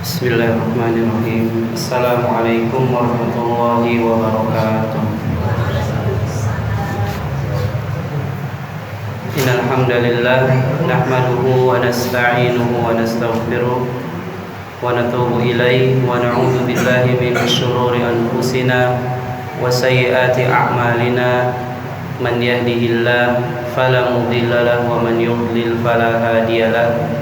Bismillahirrahmanirrahim. Assalamualaikum warahmatullahi wabarakatuh. Innal hamdalillah nahmaduhu wa nasta'inuhu wa nastaghfiruh wa natubu ilaihi wa na'udzu billahi min syururi anfusina wa sayyiati a'malina. Man yahdihillahu fala mudilla lahu wa man yudlil fala hadiya lahu.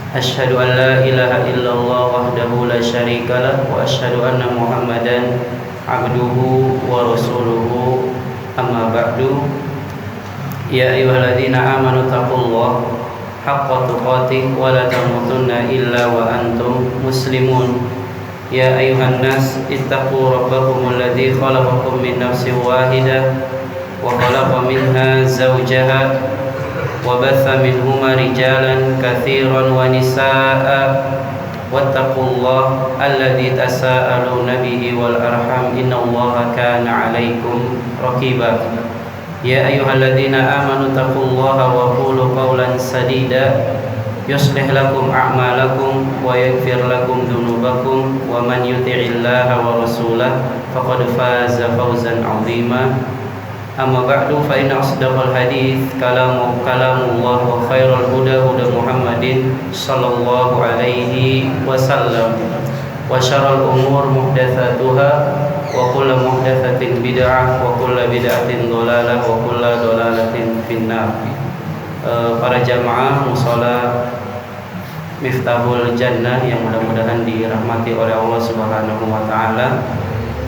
Asyhadu an la ilaha illallah wahdahu la syarika lah wa asyhadu anna Muhammadan abduhu wa rasuluhu. Amma ba'du. Ya ayyuhalladzina amanu taqullaha haqqa tuqatih wa la tamutunna illa wa antum muslimun. Ya ayyuhan nas ittaqu rabbakumul ladzi khalaqakum min nafsin wahidah wa khalaqa minha zawjaha وبث منهما رجالا كثيرا ونساء واتقوا الله الذي تساءلون به والأرحام إن الله كان عليكم رقيبا. يا أيها الذين آمنوا اتقوا الله وقولوا قولا سديدا يصلح لكم أعمالكم ويغفر لكم ذنوبكم ومن يطع الله ورسوله فقد فاز فوزا عظيما. Amma ba'du fa inna asdaqal hadits kalamullah wa khairal huda Muhammadin sallallahu alaihi wasallam wa syarrul umur muhdatsatuha wa kullu muhdatsatin bid'ah wa kullu bid'atin dhalalah wa kullu dhalalatin finnar. Para jamaah mushola Miftahul Jannah yang mudah-mudahan dirahmati oleh Allah Subhanahu wa taala,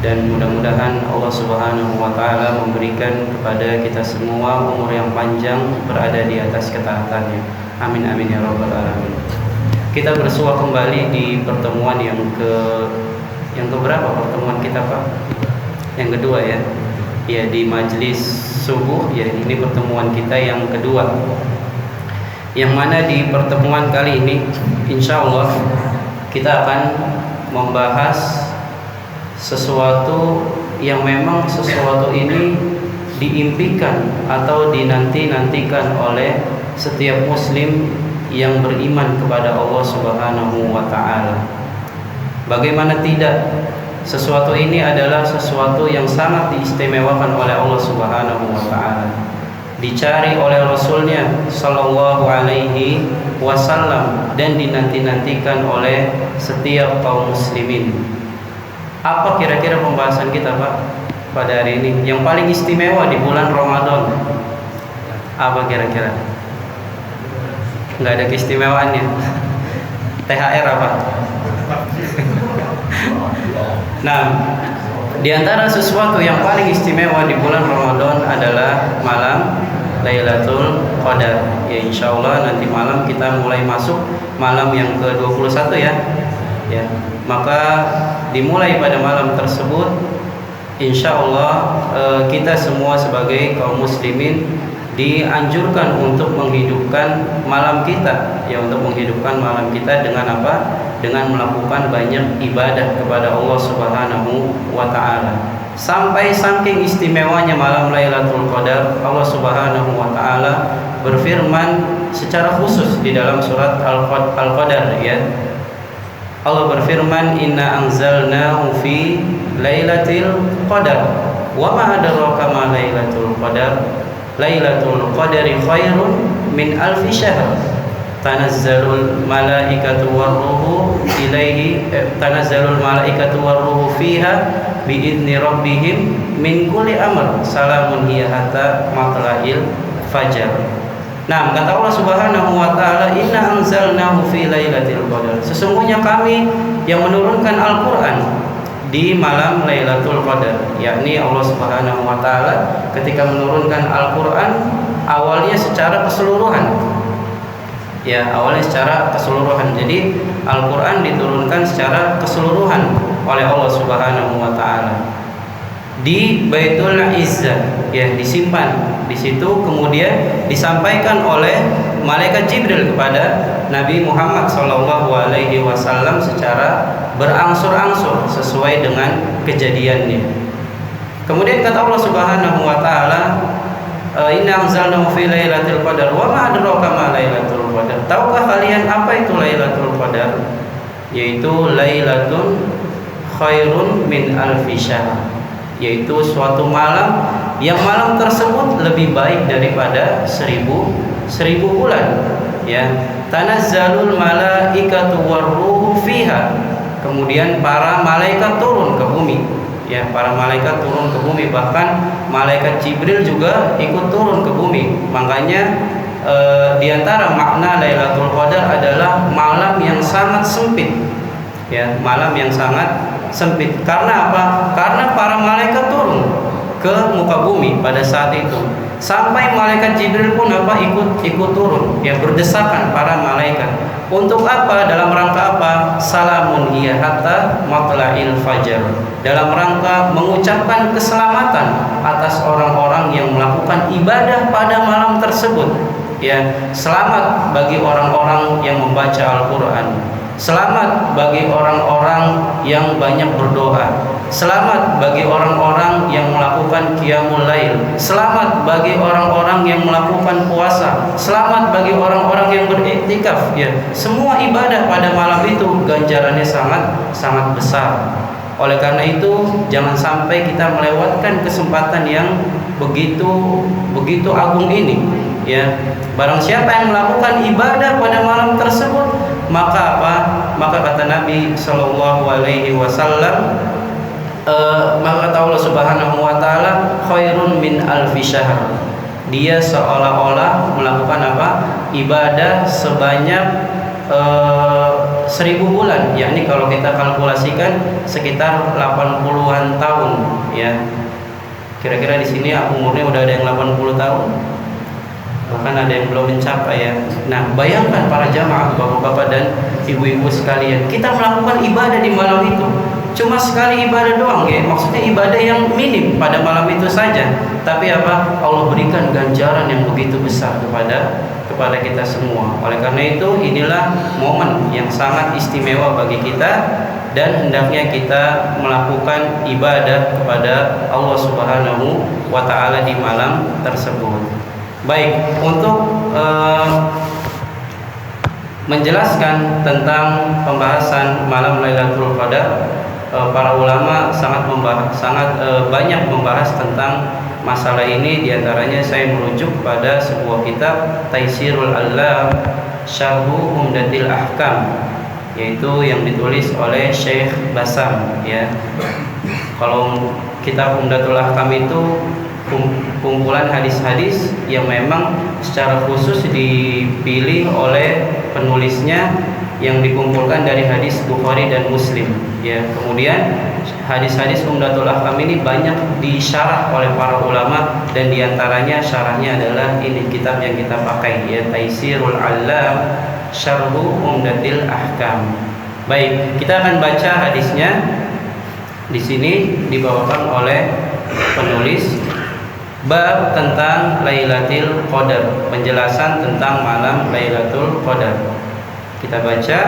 dan mudah-mudahan Allah Subhanahu wa taala memberikan kepada kita semua umur yang panjang berada di atas ketaatannya. Amin amin ya rabbal alamin. Kita bersua kembali di pertemuan yang keberapa pertemuan kita, Pak? Yang kedua ya. Ya, di majelis subuh ya, ini pertemuan kita yang kedua. Yang mana di pertemuan kali ini insyaallah kita akan membahas sesuatu yang memang sesuatu ini diimpikan atau dinanti-nantikan oleh setiap muslim yang beriman kepada Allah Subhanahu wa taala. Bagaimana tidak, sesuatu ini adalah sesuatu yang sangat diistimewakan oleh Allah Subhanahu wa taala. Dicari oleh Rasulnya sallallahu alaihi wasallam dan dinanti-nantikan oleh setiap kaum muslimin. Apa kira-kira pembahasan kita, Pak, pada hari ini yang paling istimewa di bulan Ramadan? Apa kira-kira? Nggak ada keistimewaannya. THR apa? Nah, di antara sesuatu yang paling istimewa di bulan Ramadan adalah malam Lailatul Qadar. Ya, insyaallah nanti malam kita mulai masuk malam yang ke-21 ya. Ya, maka dimulai pada malam tersebut insyaallah kita semua sebagai kaum muslimin dianjurkan untuk menghidupkan malam kita, ya, untuk menghidupkan malam kita dengan apa? Dengan melakukan banyak ibadah kepada Allah Subhanahu wa taala. Sampai saking istimewanya malam Lailatul Qadar, Allah Subhanahu wa taala berfirman secara khusus di dalam surat Al-Qadar ya. Allah berfirman, inna anzalnahu fi lailatul qadar wa ma adraka ma lailatul qadar lailatul qadari khairun min alfi syahr tanazzalul malaikatu warruhu fiha biidzni rabbihim min kulli amr salamun hiya hatta matla'il fajar. Nah, kata Allah Subhanahu wa taala, inna anzalnahu fi lailatul qadar. Sesungguhnya kami yang menurunkan Al-Qur'an di malam Lailatul Qadar, yakni Allah Subhanahu wa taala ketika menurunkan Al-Qur'an awalnya secara keseluruhan. Ya, awalnya secara keseluruhan. Jadi Al-Qur'an diturunkan secara keseluruhan oleh Allah Subhanahu wa taala di Baitul Izzah, ya, disimpan di situ, kemudian disampaikan oleh malaikat Jibril kepada Nabi Muhammad SAW secara berangsur-angsur sesuai dengan kejadiannya. Kemudian kata Allah Subhanahu wa taala, inna anzalnahu fi lailatul qadar wa ma adraka ma lailatul qadar. Tahukah kalian apa itu Lailatul Qadar? yaitu lailatun khairun min alfi syahr, yaitu suatu malam yang malam tersebut lebih baik daripada seribu bulan. Ya, tanazzalul malaikatu warruhu fiha, kemudian para malaikat turun ke bumi. Ya, para malaikat turun ke bumi, bahkan malaikat Jibril juga ikut turun ke bumi. Makanya di antara makna Lailatul Qadar adalah malam yang sangat sempit. Ya, malam yang sangat sempit. Karena apa? Karena para malaikat turun ke muka bumi pada saat itu. Sampai malaikat Jibril pun ikut turun, ya, berdesakan para malaikat. Untuk apa? Dalam rangka apa? Salamun hiya hatta matla'il fajar. Dalam rangka mengucapkan keselamatan atas orang-orang yang melakukan ibadah pada malam tersebut. Ya, selamat bagi orang-orang yang membaca Al-Qur'an. Selamat bagi orang-orang yang banyak berdoa. Selamat bagi orang-orang yang melakukan qiyamul lail. Selamat bagi orang-orang yang melakukan puasa. Selamat bagi orang-orang yang beriktikaf. Ya, semua ibadah pada malam itu ganjarannya sangat besar. Oleh karena itu, jangan sampai kita melewatkan kesempatan yang begitu agung ini. Ya, barang siapa yang melakukan ibadah pada malam tersebut, maka apa? Maka kata Nabi Shallallahu Alaihi Wasallam, maka kata Allah Subhanahu Wa Taala, khairun min alfi syahr. Dia seolah-olah melakukan apa? Ibadah sebanyak 1000 bulan. Yakni kalau kita kalkulasikan sekitar 80-an tahun. Ya, kira-kira di sini umurnya udah ada yang 80 tahun. Bahkan ada yang belum mencapai, ya. Nah, bayangkan para jamaah, bapak-bapak dan ibu-ibu sekalian, kita melakukan ibadah di malam itu cuma sekali ibadah doang, ya. Maksudnya ibadah yang minim pada malam itu saja. Tapi apa? Allah berikan ganjaran yang begitu besar kepada kita semua. Oleh karena itu, inilah momen yang sangat istimewa bagi kita, dan hendaknya kita melakukan ibadah kepada Allah Subhanahu wa Ta'ala di malam tersebut. Baik, untuk menjelaskan tentang pembahasan malam Lailatul Qadar, para ulama sangat banyak membahas tentang masalah ini. Di antaranya saya merujuk pada sebuah kitab Taisirul Alam Syarhu Umdatil Ahkam, yaitu yang ditulis oleh Syekh Basam. Ya, kalau kitab Umdatul Ahkam itu kumpulan hadis-hadis yang memang secara khusus dipilih oleh penulisnya, yang dikumpulkan dari hadis Bukhari dan Muslim. Ya, kemudian hadis-hadis Umdatul Ahkam ini banyak disyarah oleh para ulama, dan diantaranya syarahnya adalah ini kitab yang kita pakai, ya, Taisirul Alam Syarhu Umdatil Ahkam. Baik, kita akan baca hadisnya. Di sini dibawakan oleh penulis bab tentang Lailatul Qadar, penjelasan tentang malam Lailatul Qadar. Kita baca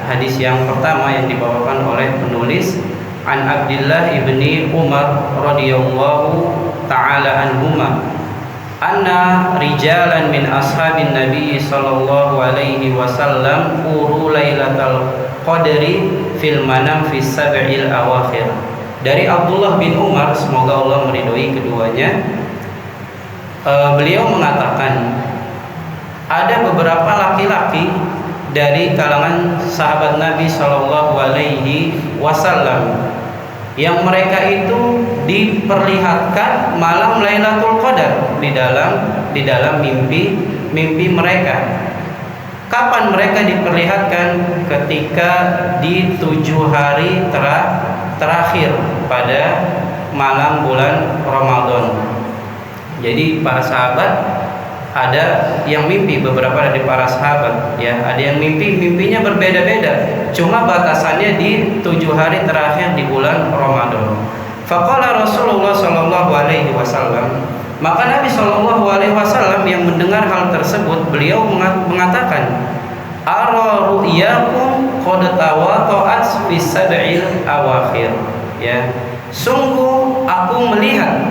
hadis yang pertama yang dibawakan oleh penulis, an Abdullah ibni Umar radhiyallahu taala anhuma, anna rijalan min ashabin Nabi sallallahu alaihi wasallam uru Lailatul Qadri fil manam fi sab'il awakhir. Dari Abdullah bin Umar, semoga Allah meridhoi keduanya, beliau mengatakan ada beberapa laki-laki dari kalangan sahabat Nabi Shallallahu Alaihi Wasallam yang mereka itu diperlihatkan malam Lailatul Qadar di dalam mimpi mereka. Kapan mereka diperlihatkan? Ketika di 7 hari terakhir pada malam bulan Ramadan. Jadi para sahabat ada yang mimpi, beberapa dari para sahabat, ya, ada yang mimpinya berbeda-beda, cuma batasannya di 7 hari terakhir di bulan Ramadan. Faqala Rasulullah sallallahu alaihi wasallam, maka Nabi sallallahu alaihi wasallam yang mendengar hal tersebut, beliau mengatakan, ara ru'yakum qad tawaqa'at fi sab'il awakhir. Ya, sungguh aku melihat,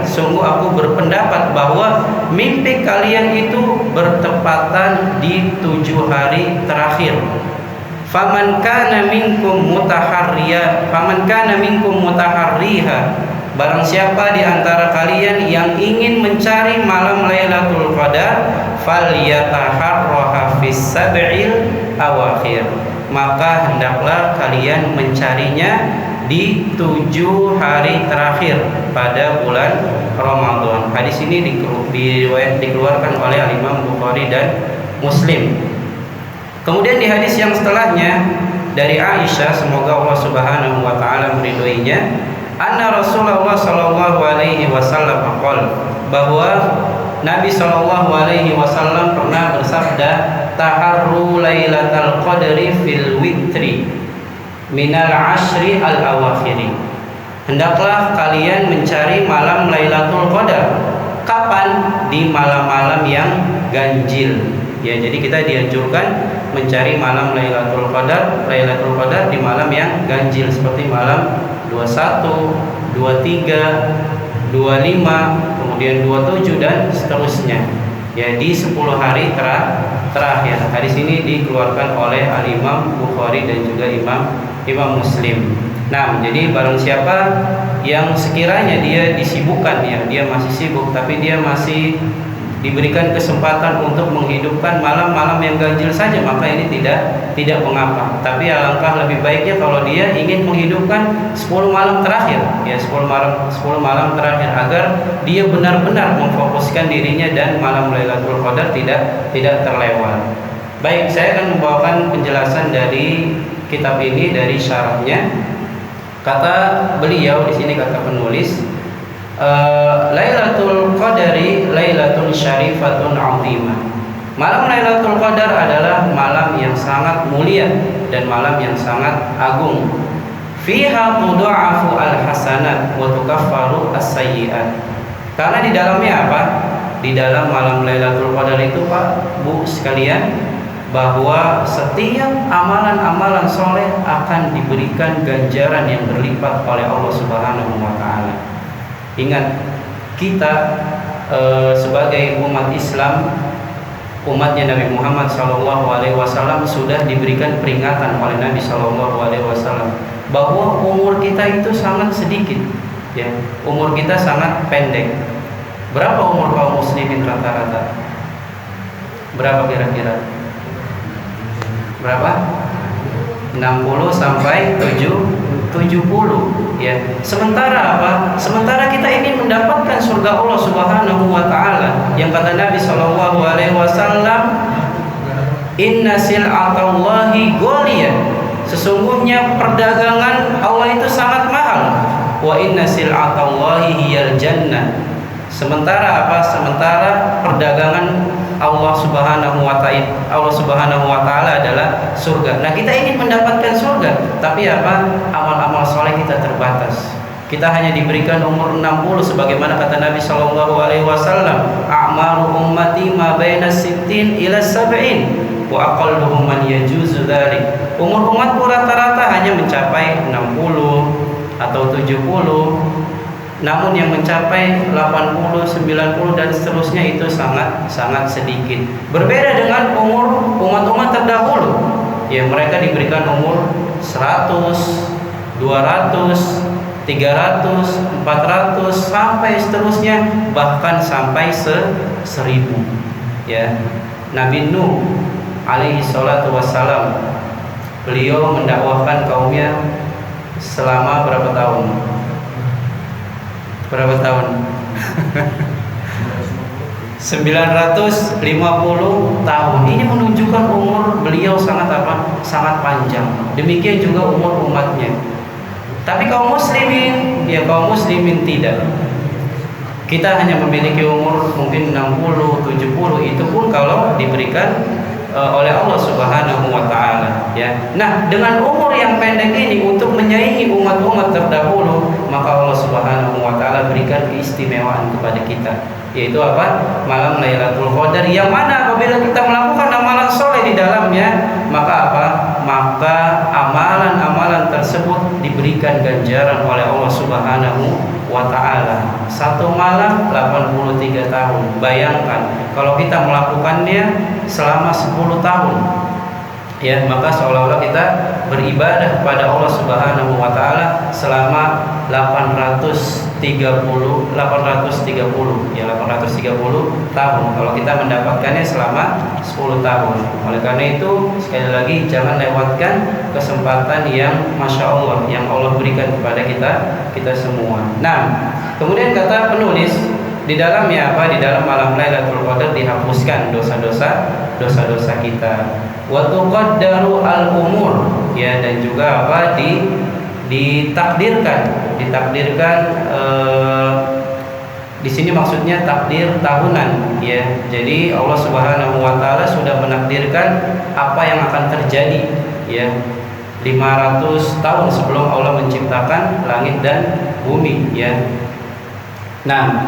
sungguh aku berpendapat bahwa mimpi kalian itu bertepatan di 7 hari terakhir. faman kana minkum mutaharriha, barang siapa di antara kalian yang ingin mencari malam Lailatul Qadar, falyataharraha fis sab'il awakhir, maka hendaklah kalian mencarinya di 7 hari terakhir pada bulan Ramadan. Hadis ini dikeluarkan oleh Imam Bukhari dan Muslim. Kemudian di hadis yang setelahnya dari Aisyah, semoga Allah Subhanahu wa taala meridhoinya, anna Rasulullah sallallahu alaihi wasallam qala, bahwa Nabi sallallahu alaihi wasallam pernah bersabda, taharru lailatal qadri fil witri minal ashri al awakhiri, hendaklah kalian mencari malam Lailatul Qadar. Kapan? Di malam-malam yang ganjil. Ya, jadi kita dianjurkan mencari malam Lailatul Qadar di malam yang ganjil, seperti malam 21, 23, 25, kemudian 27 dan seterusnya. Ya, di 10 hari terakhir. Hadis ini dikeluarkan oleh Al-Imam Bukhari dan juga Imam Muslim. Nah, jadi barang siapa yang sekiranya dia disibukkan, ya, dia masih sibuk tapi dia masih diberikan kesempatan untuk menghidupkan malam-malam yang ganjil saja, maka ini tidak mengapa. Tapi alangkah lebih baiknya kalau dia ingin menghidupkan 10 malam terakhir, ya, 10 malam terakhir, agar dia benar-benar memfokuskan dirinya dan malam Lailatul Qadar tidak terlewat. Baik, saya akan membawakan penjelasan dari kitab ini, dari syarahnya. Kata beliau di sini, kata penulis, Lailatul Qadari Lailatul Syarifatun 'azimah. Malam Lailatul Qadar adalah malam yang sangat mulia dan malam yang sangat agung. Fiha tudha'afu al-hasanat wa tukaffaru as-sayyi'at. Karena di dalamnya apa? Di dalam malam Lailatul Qadar itu, Pak, Bu sekalian, bahwa setiap amalan-amalan soleh akan diberikan ganjaran yang berlipat oleh Allah Subhanahu wa taala. Ingat, kita sebagai umat Islam, umatnya Nabi Muhammad SAW, sudah diberikan peringatan oleh Nabi SAW bahwa umur kita itu sangat sedikit, ya, umur kita sangat pendek. Berapa umur kaum muslimin rata-rata? Berapa kira-kira? Berapa? 60 sampai 70, ya. Sementara apa? Sementara kita ingin mendapatkan surga Allah Subhanahu wa taala, yang kata Nabi sallallahu alaihi wasallam, inna sil'atallahi ghaliyah, sesungguhnya perdagangan Allah itu sangat mahal. Wa inna sil'atallahi hiyal jannah. Sementara apa? Sementara perdagangan Allah Subhanahu wa taala adalah surga. Nah, kita ingin mendapatkan surga, tapi apa? Amal-amal soleh kita terbatas. Kita hanya diberikan umur 60, sebagaimana kata Nabi sallallahu alaihi wasallam, a'maru ummati ma baina 60 ila 70 wa aqalluhum man yajuzu dzalik. Umur umatku rata-rata hanya mencapai 60 atau 70. Namun yang mencapai 80, 90 dan seterusnya itu sangat sedikit. Berbeda dengan umur umat-umat terdahulu, ya, mereka diberikan umur 100, 200, 300, 400 sampai seterusnya, bahkan sampai 1000. Ya. Nabi Nuh alaihi salatu wassalam, beliau mendakwahkan kaumnya selama berapa tahun? Berapa tahun? 950 tahun. Ini menunjukkan umur beliau sangat apa? Sangat panjang. Demikian juga umur umatnya. Tapi kaum muslimin, ya, kaum muslimin tidak. Kita hanya memiliki umur mungkin 60, 70, itu pun kalau diberikan oleh Allah Subhanahu wa taala, ya. Nah, dengan umur yang pendek ini untuk menyaingi umat-umat terdahulu, maka Allah Subhanahu wa taala berikan keistimewaan kepada kita, yaitu apa? Malam Lailatul Qadar, yang mana apabila kita melakukan amalan soleh di dalamnya, maka apa? Maka amalan-amalan tersebut diberikan ganjaran oleh Allah Subhanahu wa ta'ala. Satu malam 83 tahun. Bayangkan kalau kita melakukannya selama 10 tahun. ya, maka seolah-olah kita beribadah kepada Allah Subhanahu wa taala selama 830 ya 830 tahun kalau kita mendapatkannya selama 10 tahun. Oleh karena itu sekali lagi jangan lewatkan kesempatan yang Masya Allah yang Allah berikan kepada kita semua. Nah, kemudian kata penulis di dalamnya apa? Di dalam malam Lailatul Qadar dihapuskan dosa-dosa kita. Wa tuqaddaru al-umur, ya, dan juga apa? Ditakdirkan di sini maksudnya takdir tahunan, ya. Jadi Allah Subhanahu wa taala sudah menakdirkan apa yang akan terjadi, ya. 500 tahun sebelum Allah menciptakan langit dan bumi, ya. Nah,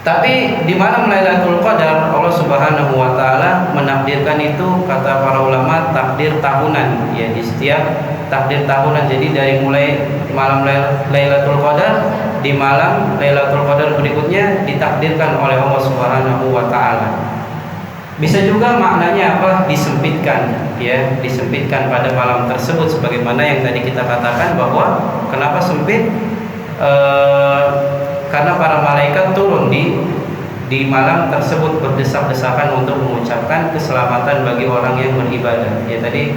tapi di malam Lailatul Qadar Allah Subhanahu wa taala menakdirkan itu, kata para ulama, takdir tahunan, ya, di setiap takdir tahunan. Jadi dari mulai malam Lailatul Qadar, di malam Lailatul Qadar berikutnya ditakdirkan oleh Allah Subhanahu wa taala. Bisa juga maknanya apa? Disempitkan, ya, disempitkan pada malam tersebut sebagaimana yang tadi kita katakan bahwa kenapa sempit? Karena para malaikat turun di malam tersebut berdesak-desakan untuk mengucapkan keselamatan bagi orang yang beribadah. Ya tadi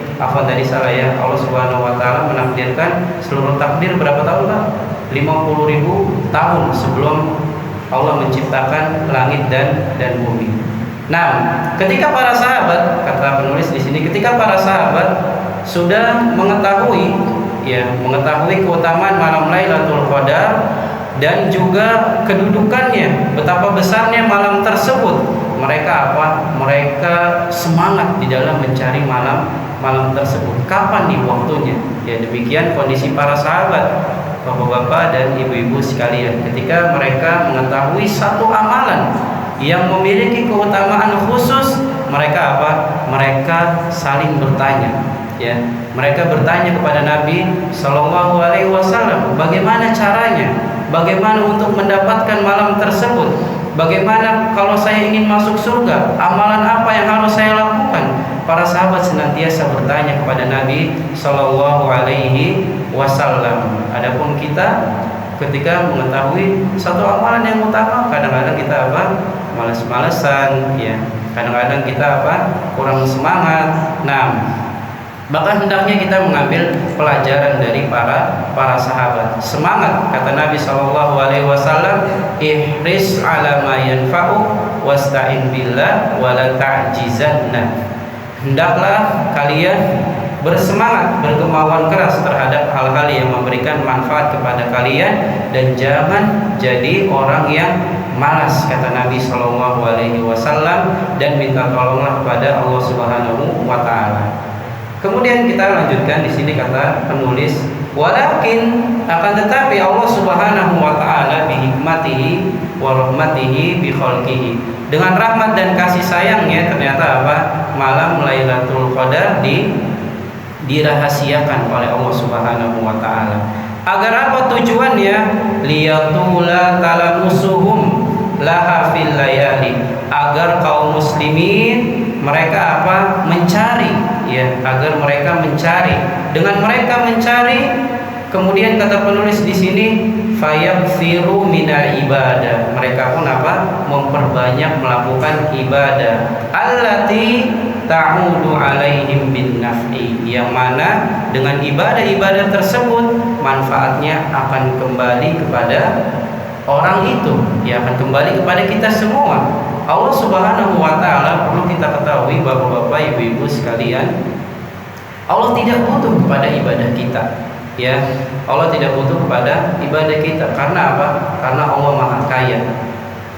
salah ya. Allah Subhanahu wa taala menakdirkan seluruh takdir berapa tahun, Pak? 50.000 tahun sebelum Allah menciptakan langit dan bumi. Nah, ketika para sahabat, kata penulis di sini, ketika para sahabat sudah mengetahui keutamaan malam Lailatul Qadar dan juga kedudukannya, betapa besarnya malam tersebut, mereka Mereka semangat di dalam mencari malam tersebut. Kapan nih waktunya? Ya, demikian kondisi para sahabat, bapak-bapak dan ibu-ibu sekalian. Ketika mereka mengetahui satu amalan yang memiliki keutamaan khusus, mereka Mereka saling bertanya, ya. Mereka bertanya kepada Nabi Shallallahu Alaihi Wasallam, bagaimana caranya? Bagaimana untuk mendapatkan malam tersebut? Bagaimana kalau saya ingin masuk surga? Amalan apa yang harus saya lakukan? Para sahabat senantiasa bertanya kepada Nabi Shallallahu Alaihi Wasallam. Adapun kita ketika mengetahui satu amalan yang utama, kadang-kadang kita malas-malesan, ya. Kadang-kadang kita kurang semangat. Nah, maka hendaknya kita mengambil pelajaran dari para sahabat. Semangat, kata Nabi Shallallahu Alaihi Wasallam, ihris ala ma yanfa'u wasta'in billah wala ta'jizanna. Hendaklah kalian bersemangat, berkemauan keras terhadap hal-hal yang memberikan manfaat kepada kalian dan jangan jadi orang yang malas, kata Nabi Shallallahu Alaihi Wasallam, dan minta tolonglah kepada Allah Subhanahu wa taala. Kemudian kita lanjutkan di sini kata penulis, walakin akan tetapi Allah Subhanahu wa taala bi hikmatihi wa rahmatihi bi khalqihi, dengan rahmat dan kasih sayangnya ternyata malam Lailatul Qadar dirahasiakan oleh Allah Subhanahu wa taala. Agar apa tujuannya? Liyatula talamusuhum laha fil layali, agar kaum muslimin mereka mencari, ya, agar mereka mencari. Dengan mereka mencari, kemudian kata penulis di sini, fayakthiru minal ibadah, mereka pun memperbanyak melakukan ibadah, allati ta'udu alaihim bin naf'i, yang mana dengan ibadah-ibadah tersebut manfaatnya akan kembali kepada orang itu, ya, akan kembali kepada kita semua. Allah Subhanahu wa taala perlu kita ketahui, bapak-bapak, ibu-ibu sekalian, Allah tidak butuh kepada ibadah kita, ya. Allah tidak butuh kepada ibadah kita. Karena apa? Karena Allah Maha Kaya,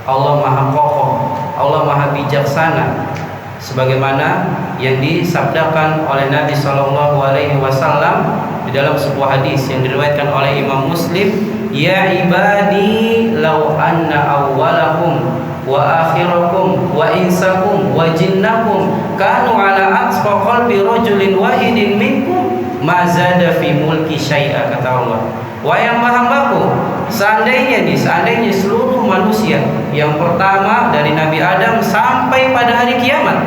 Allah Maha Kokoh, Allah Maha Bijaksana. Sebagaimana yang disabdakan oleh Nabi Shallallahu Alaihi Wasallam di dalam sebuah hadis yang diriwayatkan oleh Imam Muslim, ya ibadi law anna awwalakum wa akhirakum wa insakum wa jinnakum kanu ala atqa qalbi rajulin wahidin minkum ma zada fi mulki syai'a, kata Allah. Wahai hamba-hambaku, seandainya seluruh manusia yang pertama dari Nabi Adam sampai pada hari kiamat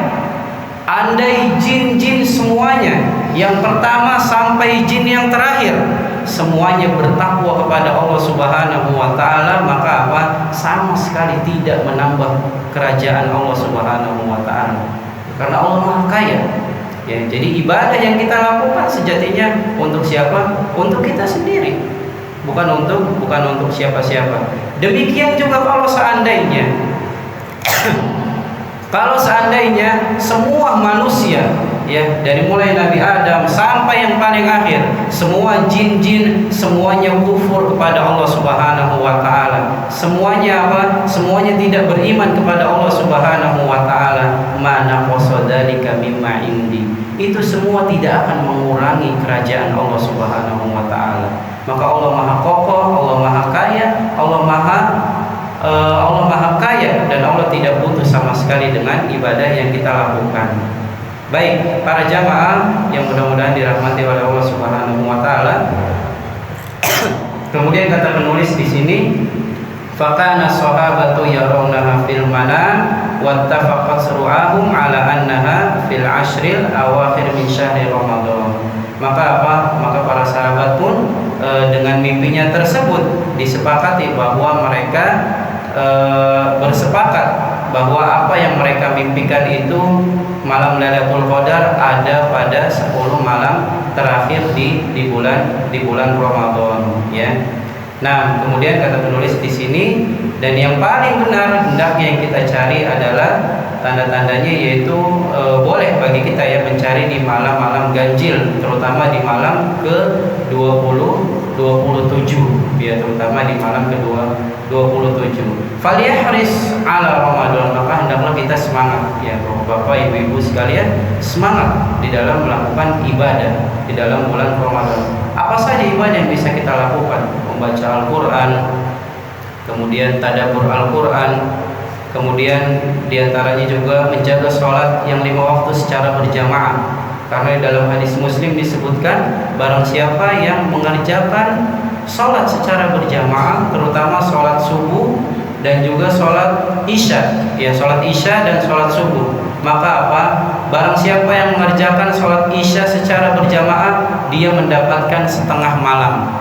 andai jin-jin semuanya, yang pertama sampai jin yang terakhir, semuanya bertakwa kepada Allah Subhanahu wa taala, maka apa? Sama sekali tidak menambah kerajaan Allah Subhanahu wa taala. Karena Allah Maha Kaya. Ya, jadi ibadah yang kita lakukan sejatinya untuk siapa? Untuk kita sendiri. Bukan untuk siapa-siapa. Demikian juga kalau seandainya semua manusia, ya, dari mulai Nabi Adam sampai yang paling akhir, semua jin-jin semuanya kufur kepada Allah Subhanahu wa taala. Semuanya apa? Semuanya tidak beriman kepada Allah Subhanahu wa taala. Mana qasadzalika mimma indi. Itu semua tidak akan mengurangi kerajaan Allah Subhanahu wa taala. Maka Allah Maha Kokoh, Allah Maha Kaya, Allah Maha Kaya, dan Allah tidak butuh sama sekali dengan ibadah yang kita lakukan. Baik, para jamaah yang mudah-mudahan dirahmati oleh Allah Subhanahu wa taala. Kemudian kata penulis di sini, faqana sahabatu yarawnaha fil manam wattafaqat suru'ahum ala annaha fil ashril awakhir min syahri Ramadan. Maka apa? Maka para sahabat pun dengan mimpinya tersebut disepakati bahwa mereka bersepakat bahwa apa yang mereka mimpikan itu malam Lailatul Qadar ada pada 10 malam terakhir di bulan Ramadan, ya. Nah, kemudian kata penulis di sini, dan yang paling benar hendaknya yang kita cari adalah tanda-tandanya, yaitu boleh bagi kita ya mencari di malam-malam ganjil, terutama di malam ke-27, ya, terutama di malam ke-27. Faliyahris ala Ramadan, maka hendaklah kita semangat, ya, Bapak Ibu sekalian, semangat di dalam melakukan ibadah di dalam bulan Ramadan. Apa saja ibadah yang bisa kita lakukan? Membaca Al-Quran, kemudian tadabbur Al-Quran, kemudian diantaranya juga menjaga sholat yang 5 waktu secara berjamaah. Karena dalam hadis Muslim disebutkan, barang siapa yang mengerjakan sholat secara berjamaah, terutama sholat subuh dan juga sholat isya, ya, sholat isya dan sholat subuh, maka apa? Barang siapa yang mengerjakan sholat isya secara berjamaah, dia mendapatkan setengah malam.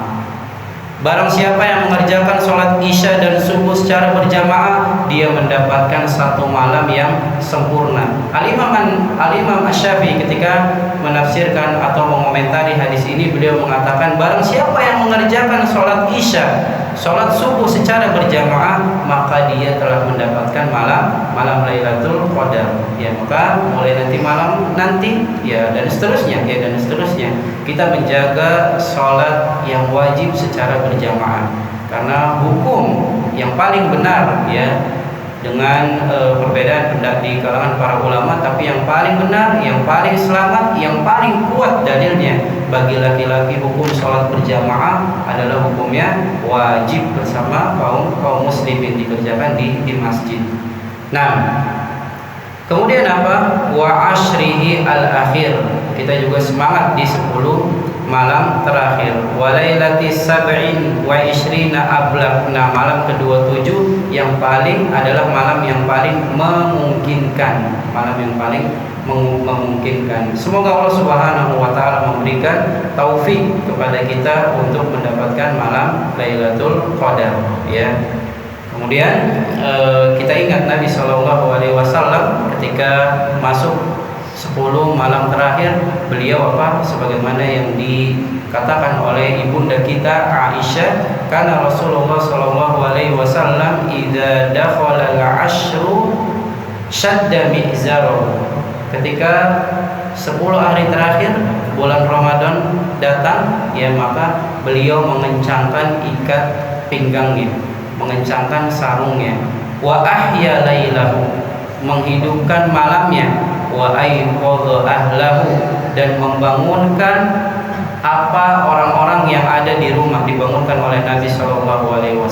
Barang siapa yang mengerjakan sholat isya dan subuh secara berjamaah, dia mendapatkan 1 malam yang sempurna. Al-Imam Asy-Syafi'i ketika menafsirkan atau mengomentari hadis ini, beliau mengatakan, barang siapa yang mengerjakan sholat isya, sholat subuh secara berjamaah, maka dia telah mendapatkan malam Lailatul Qadar. Ya, maka mulai malam nanti, ya, dan seterusnya, kita menjaga sholat yang wajib secara berjamaah. Karena hukum yang paling benar, ya, dengan perbedaan pendapat di kalangan para ulama, tapi yang paling benar, yang paling selamat, yang paling kuat dalilnya bagi laki-laki, hukum sholat berjamaah adalah hukumnya wajib bersama kaum muslimin, dikerjakan di masjid. Nah, kemudian apa? Wa ashrihi al-akhir, kita juga semangat di 10 malam terakhir. Walailati sab'in wa ishrina ablaq. Nah, malam ke-27 yang paling adalah malam yang paling memungkinkan, memungkinkan. Semoga Allah Subhanahu wa taala memberikan taufik kepada kita untuk mendapatkan malam Lailatul Qadar, ya. Kemudian kita ingat Nabi SAW ketika masuk 10 malam terakhir, beliau apa? Sebagaimana yang dikatakan oleh ibunda kita Aisyah, karena Rasulullah SAW idza dakhala al-ashru shadda mi'zarahu. Ketika 10 hari terakhir bulan Ramadan datang, ya, maka beliau mengencangkan ikat pinggangnya, mengencangkan sarungnya. Wa ahya lailahu, menghidupkan malamnya. Wa ayqadha ahlahu, dan membangunkan apa orang-orang yang ada di rumah, dibangunkan oleh Nabi SAW.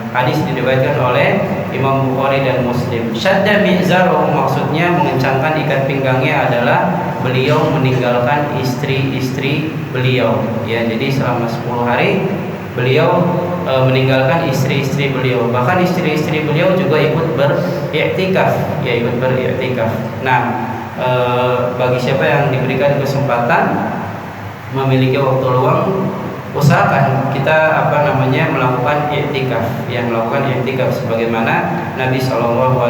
Hadis diriwayatkan oleh Imam Bukhari dan Muslim. Syadda mi'zarahu, maksudnya mengencangkan ikat pinggangnya adalah beliau meninggalkan istri-istri beliau, ya. Jadi selama 10 hari beliau meninggalkan istri-istri beliau. Bahkan istri-istri beliau juga ikut beriktikaf, ya, ikut beriktikaf. Nah, bagi siapa yang diberikan kesempatan memiliki waktu luang, usahakan kita melakukan i'tikaf, melakukan i'tikaf sebagaimana Nabi SAW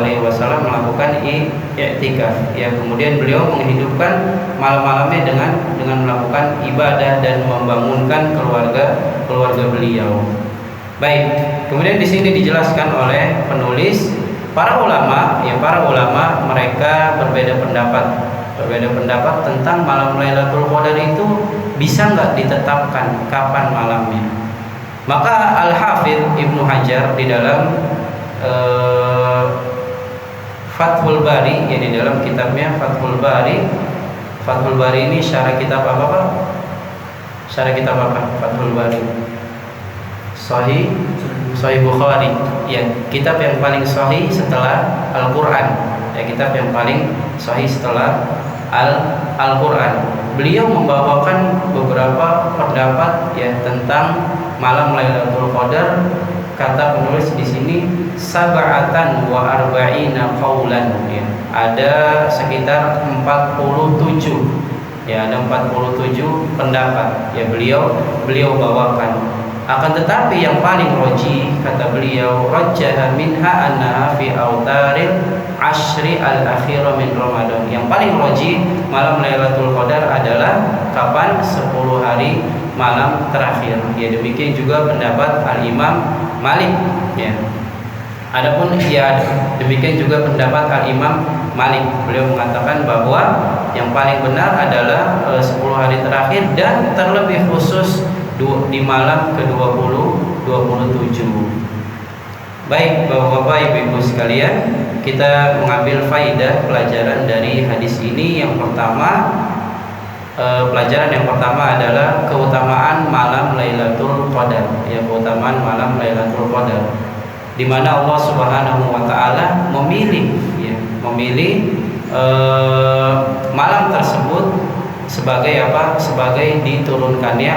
melakukan i'tikaf. Kemudian beliau menghidupkan malam-malamnya dengan melakukan ibadah dan membangunkan keluarga beliau. Baik, kemudian di sini dijelaskan oleh penulis para ulama mereka berbeda pendapat tentang malam Lailatul Qadar itu bisa nggak ditetapkan kapan malamnya. Maka Al-Hafidz Ibnu Hajar di dalam Fathul Bari, di dalam kitabnya Fathul Bari ini syarah kitab apa Pak? Fathul Bari Sahih Bukhari, kitab yang paling sahih setelah Al-Qur'an, kitab yang paling sahih setelah Al-Qur'an. Beliau membawakan beberapa pendapat tentang malam Lailatul Qadar. Kata penulis di sini sab'atan wa arba'ina qaulan, ada sekitar 47 ada 47 pendapat beliau bawakan. Akan tetapi yang paling roji, kata beliau, rajjaha minha annaha fi autaril ashri al-akhirah min Ramadan. Yang paling roji malam Lailatul Qadar adalah kapan? 10 hari malam terakhir. Demikian juga pendapat Al-Imam Malik. Adapun demikian juga pendapat Al-Imam Malik. Beliau mengatakan bahwa yang paling benar adalah 10 hari terakhir dan terlebih khusus di malam ke-27. Baik Bapak-bapak, Ibu-ibu sekalian, kita mengambil faidah pelajaran dari hadis ini. Yang pertama, pelajaran yang pertama adalah keutamaan malam Lailatul Qadar, keutamaan malam Lailatul Qadar, di mana Allah Subhanahu wa taala memilih malam tersebut sebagai sebagai diturunkannya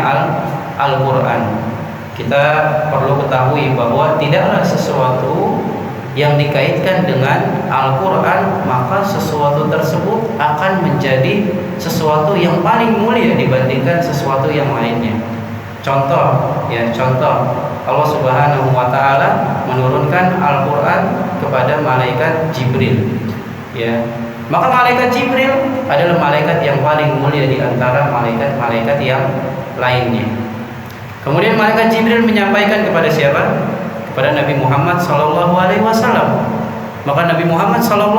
Al-Qur'an. Kita perlu ketahui bahwa tidaklah sesuatu yang dikaitkan dengan Al-Qur'an maka sesuatu tersebut akan menjadi sesuatu yang paling mulia dibandingkan sesuatu yang lainnya. Contoh Allah Subhanahu wa taala menurunkan Al-Qur'an kepada malaikat Jibril. Maka malaikat Jibril adalah malaikat yang paling mulia di antara malaikat-malaikat yang lainnya. Kemudian malaikat Jibril menyampaikan kepada siapa? Kepada Nabi Muhammad SAW. Maka Nabi Muhammad SAW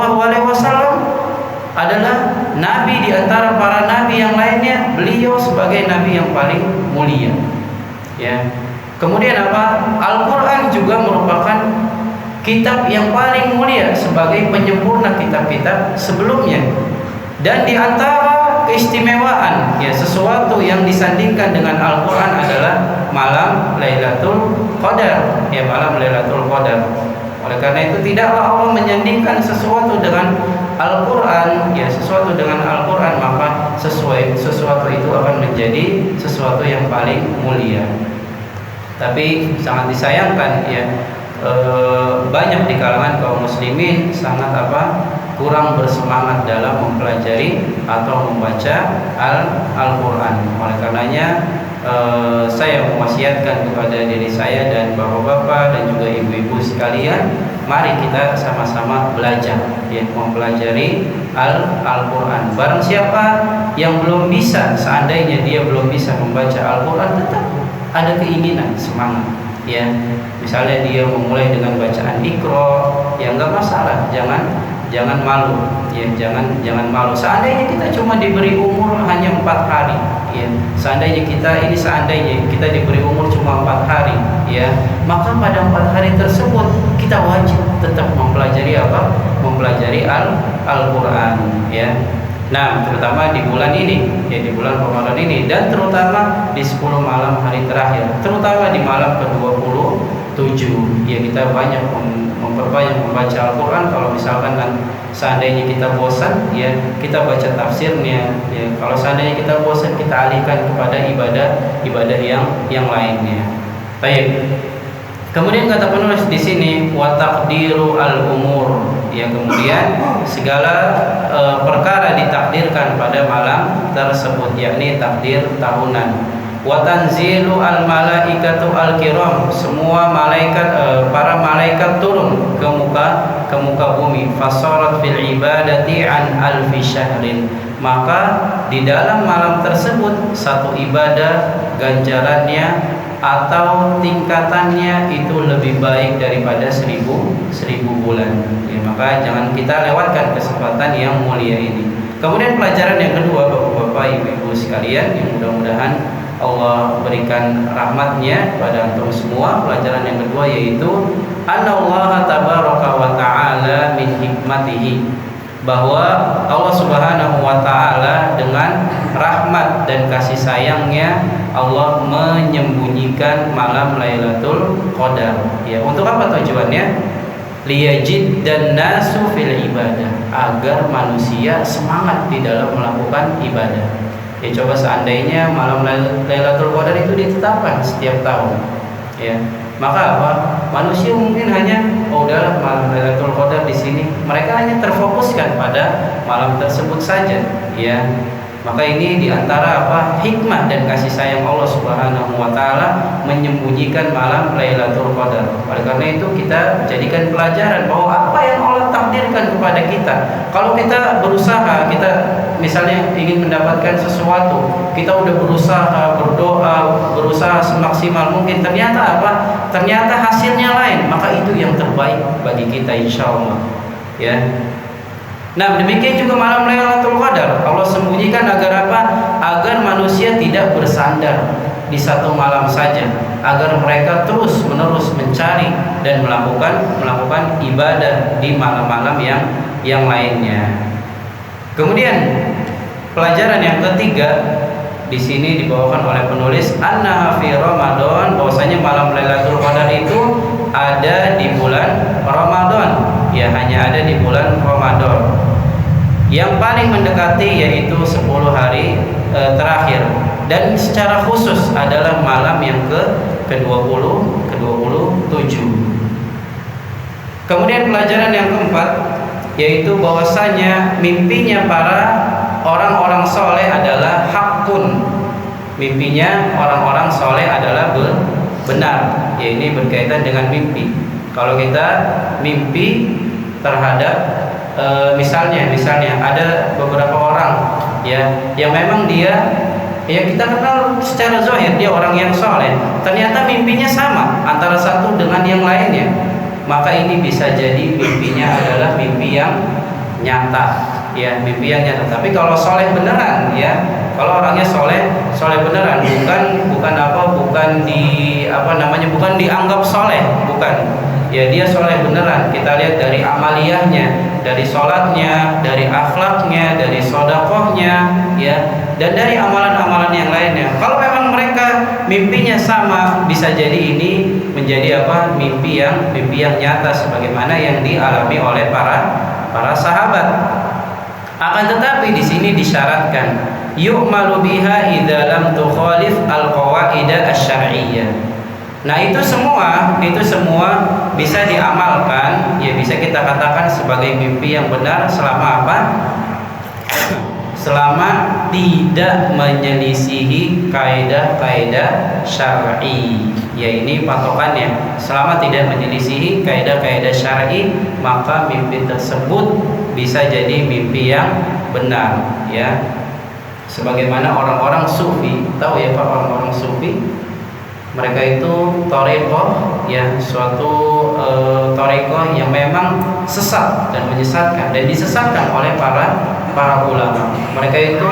adalah nabi di antara para nabi yang lainnya. Beliau sebagai nabi yang paling mulia. Kemudian Al-Qur'an juga merupakan kitab yang paling mulia sebagai penyempurna kitab-kitab sebelumnya. Dan di antara keistimewaan sesuatu yang disandingkan dengan Al-Qur'an adalah malam Lailatul Qadar, malam Lailatul Qadar. Oleh karena itu tidaklah Allah menyandingkan sesuatu dengan Al-Qur'an, sesuatu dengan Al-Qur'an, maka sesuatu itu akan menjadi sesuatu yang paling mulia. Tapi sangat disayangkan banyak di kalangan kaum muslimin sangat kurang bersemangat dalam mempelajari atau membaca Al-Qur'an. Oleh karenanya saya mewasiatkan kepada diri saya dan bapak-bapak dan juga ibu-ibu sekalian, mari kita sama-sama belajar mempelajari Al-Qur'an. Barang siapa yang belum bisa, seandainya dia belum bisa membaca Al-Qur'an, tetap ada keinginan, semangat. Misalnya dia memulai dengan bacaan Iqra, enggak masalah, jangan malu, jangan malu. Seandainya kita cuma diberi umur hanya 4 hari, seandainya kita diberi umur cuma 4 hari, maka pada 4 hari tersebut kita wajib tetap mempelajari mempelajari Al-Qur'an, Nah, terutama di bulan ini, di bulan Ramadan ini, dan terutama di 10 malam hari terakhir, terutama di malam ke-27, kita banyak memperbanyak membaca Al-Qur'an. Kalau misalkan seandainya kita bosan, kita baca tafsirnya. Kalau seandainya kita bosan, kita alihkan kepada ibadah yang lainnya. Baik. Kemudian kata penulis di sini wa taqdiru al-umur, ya, kemudian segala perkara ditakdirkan pada malam tersebut, yakni takdir tahunan. Wa tanzilu al-malaikatu al-kiram, semua malaikat para malaikat turun ke muka bumi. Fasarat fil ibadati an alfi syahrin, maka di dalam malam tersebut satu ibadah ganjarannya atau tingkatannya itu lebih baik daripada seribu bulan. Ya, maka jangan kita lewatkan kesempatan yang mulia ini. Kemudian pelajaran yang kedua, bapak-bapak, ibu-ibu sekalian, yang mudah-mudahan Allah berikan rahmatnya pada antum semua. Pelajaran yang kedua yaitu Anallaha tabaraka wa ta'ala min hikmatihi, bahwa Allah Subhanahu wa ta'ala dengan rahmat dan kasih sayangnya Allah menyembunyikan malam Lailatul Qadar. Ya, untuk apa tujuannya? Liyajid dan nasu fil ibadah, agar manusia semangat di dalam melakukan ibadah. Ya, coba seandainya malam Lailatul Qadar itu ditetapkan setiap tahun, ya, maka apa? Manusia mungkin hanya udahlah malam Lailatul Qadar di sini. Mereka hanya terfokuskan pada malam tersebut saja, ya. Maka ini diantara apa? Hikmah dan kasih sayang Allah Subhanahu wa ta'ala menyembunyikan malam Lailatul Qadar. Oleh karena itu kita jadikan pelajaran bahwa apa yang Allah takdirkan kepada kita, kalau kita berusaha, kita misalnya ingin mendapatkan sesuatu, kita udah berusaha, berdoa, berusaha semaksimal mungkin, ternyata apa? Ternyata hasilnya lain, maka itu yang terbaik bagi kita insyaallah, ya. Nah, demikian juga malam Lailatul Qadar Allah sembunyikan agar apa? Agar manusia tidak bersandar di satu malam saja, agar mereka terus menerus mencari dan melakukan ibadah di malam-malam yang lainnya. Kemudian pelajaran yang ketiga di sini dibawakan oleh penulis annaha fi Ramadan, bahwasanya malam Lailatul Qadar itu ada di bulan Ramadan, ya, hanya ada di bulan Ramadan. Yang paling mendekati yaitu 10 hari terakhir, dan secara khusus adalah malam yang ke-27. Kemudian pelajaran yang keempat yaitu bahwasanya mimpinya para orang-orang soleh adalah hakun. Mimpinya orang-orang soleh adalah benar. Ya, ini berkaitan dengan mimpi. Kalau kita mimpi terhadap misalnya ada beberapa orang, ya, yang memang dia, ya, kita kenal secara zahir dia orang yang soleh, ternyata mimpinya sama antara satu dengan yang lainnya, maka ini bisa jadi mimpinya adalah mimpi yang nyata, ya, mimpi yang nyata. Tapi kalau soleh beneran, ya, kalau orangnya soleh beneran, bukan dianggap soleh, bukan, ya, dia soleh beneran. Kita lihat dari amaliyahnya, dari sholatnya, dari akhlaknya, dari sodakohnya, ya, dan dari amalan-amalan yang lainnya. Kalau memang mereka mimpinya sama, bisa jadi ini menjadi apa? Mimpi yang nyata, sebagaimana yang dialami oleh para sahabat. Akan tetapi di sini disyaratkan yu'malu biha idza lam tukhalif al-qawaida asy-syar'iyyah. Nah, itu semua bisa diamalkan, ya, bisa kita katakan sebagai mimpi yang benar selama apa? Selama tidak menyelisihi kaidah-kaidah syar'i. Ya, ini patokannya. Selama tidak menyelisihi kaidah-kaidah syar'i, maka mimpi tersebut bisa jadi mimpi yang benar, ya. Sebagaimana orang-orang sufi, tahu ya Pak, orang-orang sufi, mereka itu thariqah, ya, suatu thariqah yang memang sesat dan menyesatkan dan disesatkan oleh para ulama. Mereka itu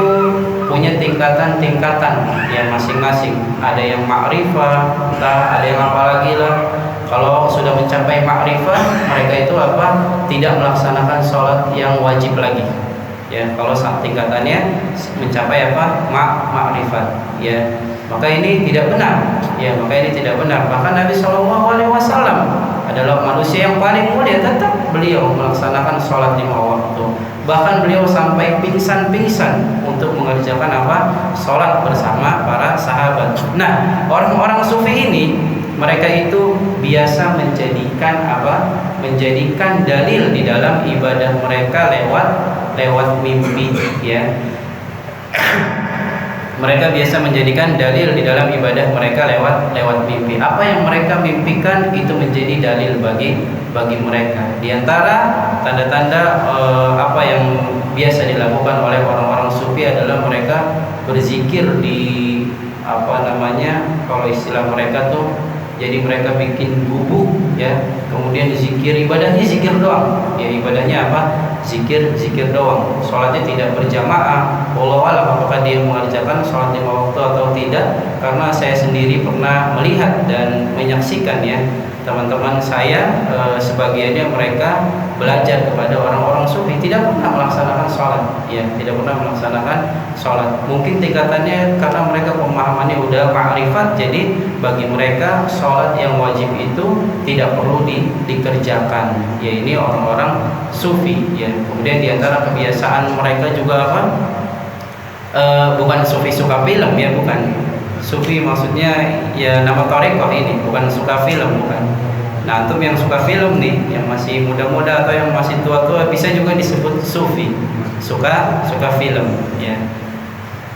punya tingkatan-tingkatan yang masing-masing. Ada yang ma'rifah, entah ada yang apa lagi lah. Kalau sudah mencapai ma'rifah, mereka itu apa? Tidak melaksanakan sholat yang wajib lagi. Ya, kalau tingkatannya mencapai apa? Ma'rifat, ya. Maka ini tidak benar, ya, maka ini tidak benar. Bahkan Nabi SAW adalah manusia yang paling mulia, tetap beliau melaksanakan sholat 5 waktu. Bahkan beliau sampai pingsan-pingsan untuk mengerjakan apa? Sholat bersama para sahabat. Nah, orang-orang sufi ini mereka itu biasa menjadikan apa? Menjadikan dalil di dalam ibadah mereka lewat mimpi, ya. Mereka biasa menjadikan dalil di dalam ibadah mereka lewat mimpi. Apa yang mereka mimpikan itu menjadi dalil bagi mereka. Di antara tanda-tanda apa yang biasa dilakukan oleh orang-orang sufi adalah mereka berzikir di apa namanya, kalau istilah mereka tuh, jadi mereka bikin bubuk, ya, kemudian zikir, ibadahnya zikir doang, ya, ibadahnya apa? Zikir doang. Sholatnya tidak berjamaah. Wallahu a'lam apakah dia mengerjakan sholat 5 waktu atau tidak, karena saya sendiri pernah melihat dan menyaksikan, ya, teman-teman saya sebagiannya mereka belajar kepada orang-orang sufi tidak pernah melaksanakan sholat, ya, tidak pernah melaksanakan sholat. Mungkin tingkatannya karena mereka pemahamannya udah ma'rifat, jadi bagi mereka sholat yang wajib itu tidak perlu dikerjakan. Ya, ini orang-orang sufi, ya. Kemudian diantara kebiasaan mereka juga apa? Bukan sufi suka film, ya, bukan. Sufi maksudnya ya nama tarekat ini, bukan suka film, bukan. Nah, antum yang suka film nih, yang masih muda-muda atau yang masih tua-tua bisa juga disebut sufi, suka film, ya.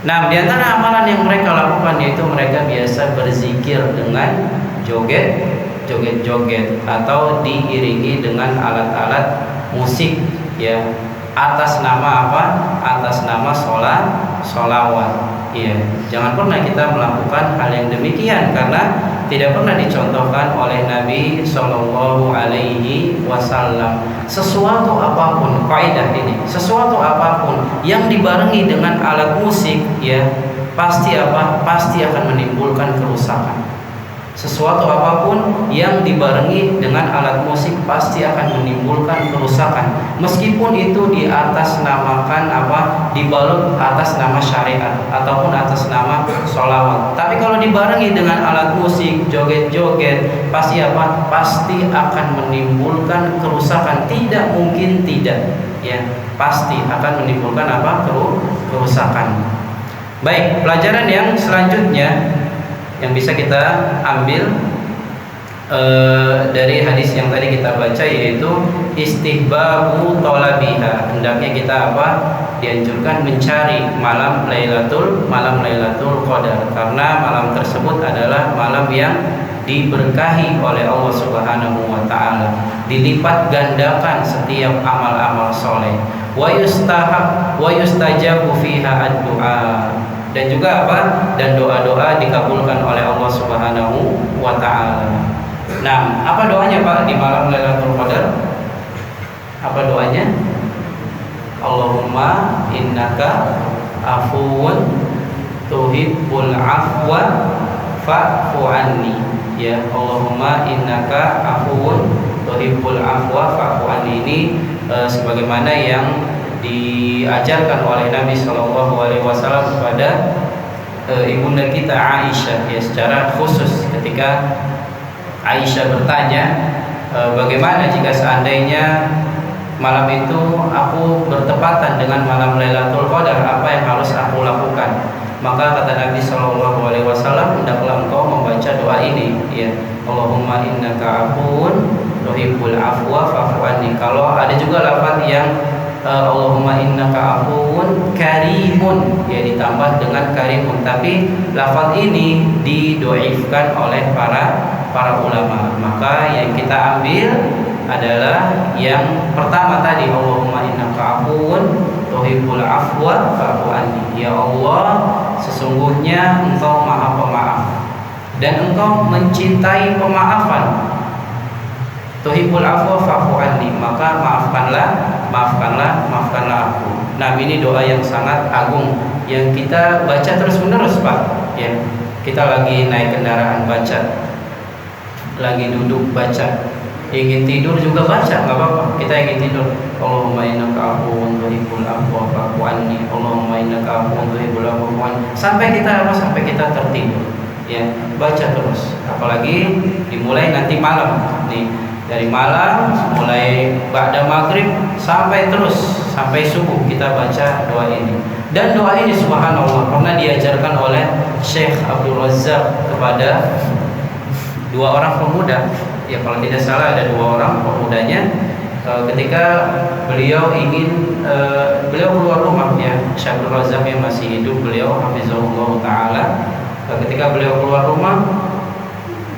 Nah, di antara amalan yang mereka lakukan yaitu mereka biasa berzikir dengan joget-joget atau diiringi dengan alat-alat musik, ya, atas nama apa? Atas nama sholawat. Ya, jangan pernah kita melakukan hal yang demikian karena tidak pernah dicontohkan oleh Nabi Shallallahu Alaihi Wasallam. Sesuatu apapun, kaidah ini, sesuatu apapun yang dibarengi dengan alat musik, ya, pasti apa? Pasti akan menimbulkan kerusakan. Sesuatu apapun yang dibarengi dengan alat musik pasti akan menimbulkan kerusakan, meskipun itu di atas namakan apa, dibalut atas nama syariat ataupun atas nama sholawat. Tapi kalau dibarengi dengan alat musik, joget-joget, pasti apa? Pasti akan menimbulkan kerusakan. Tidak mungkin tidak, ya, pasti akan menimbulkan apa? Kerusakan. Baik, pelajaran yang selanjutnya yang bisa kita ambil dari hadis yang tadi kita baca, yaitu istihbabu thalabiha. Hendaknya kita apa? Dianjurkan mencari malam Lailatul Qadar, karena malam tersebut adalah malam yang diberkahi oleh Allah Subhanahu wa taala. Dilipat gandakan setiap amal-amal soleh. Wa yustajabu fiha ad-du'a. Dan juga apa? Dan doa-doa dikabulkan oleh Allah Subhanahu wa taala. Nah, apa doanya Pak di malam Lailatul Qadar? Apa doanya? Allahumma innaka afuwun tuhibbul afwa fa'fu anni. Ya, Allahumma innaka afuwun tuhibbul afwa fa'fu anni. Ini sebagaimana yang diajarkan oleh Nabi Shallallahu Alaihi Wasallam kepada ibunda kita Aisyah, ya, secara khusus ketika Aisyah bertanya, bagaimana jika seandainya malam itu aku bertepatan dengan malam Lailatul Qadar, apa yang harus aku lakukan? Maka kata Nabi Shallallahu Alaihi Wasallam, hendaklah engkau membaca doa ini, ya, Allahumma innaka afuwun tuhibbul afwa fa'fu anni. Kalau ada juga lafaz yang Allahumma innaka afuwun karimun, ya, ditambah dengan karimun, tapi lafaz ini didoifkan oleh para ulama. Maka yang kita ambil adalah yang pertama tadi, Allahumma innaka afuwun tuhibbul afwa fa'fu anni. Ya Allah, sesungguhnya Engkau Maha Pemaaf dan Engkau mencintai pemaafan. Tuhibbul afwa fa'fu anni, maka maafkanlah aku. Nah, ini doa yang sangat agung yang kita baca terus-menerus, Pak, ya. Kita lagi naik kendaraan baca, lagi duduk baca, ingin tidur juga baca, nggak apa-apa. Kita ingin tidur, Allahumma innaka afuwun tuhibbul afwa fa'fu anni, Allahumma innaka afuwun tuhibbul afwa fa'fu anni, sampai kita tertidur, ya, baca terus. Apalagi dimulai nanti malam nih, dari malam mulai ba'da maghrib sampai subuh kita baca doa ini. Dan doa ini subhanallah pernah diajarkan oleh Syekh Abdul Razak kepada dua orang pemuda, ya kalau tidak salah ada dua orang pemudanya, ketika beliau ingin beliau keluar rumah, ya Syekh Abdul Razak yang masih hidup, beliau hafizahullah taala, ketika beliau keluar rumah,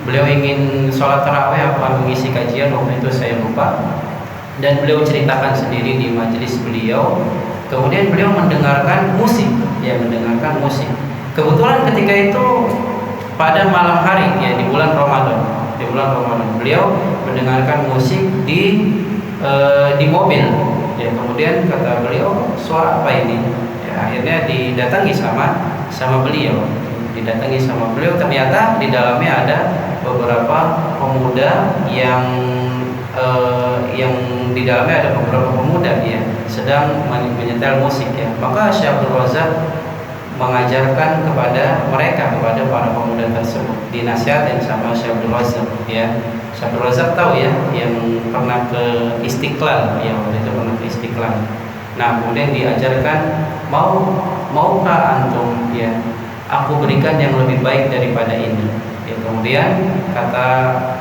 beliau ingin sholat tarawih apa mengisi kajian, waktu itu saya lupa, dan beliau ceritakan sendiri di majelis beliau. Kemudian beliau mendengarkan musik, ya mendengarkan musik. Kebetulan ketika itu pada malam hari, ya di bulan Ramadan, beliau mendengarkan musik di mobil. Ya kemudian kata beliau, suara apa ini? Ya, akhirnya didatangi sama beliau. Ternyata di dalamnya ada beberapa pemuda yang di dalamnya ada beberapa pemuda ya sedang menyetel musik ya. Maka Syekh Abdul Razak mengajarkan kepada para pemuda tersebut, dinasihatin sama Syekh Abdul Razak ya. Syekh Abdul Razak tahu ya, yang pernah ke Istiqlal ya, waktu itu pernah ke Istiqlal. Nah kemudian diajarkan, maukah antum ya aku berikan yang lebih baik daripada ini ya. Kemudian kata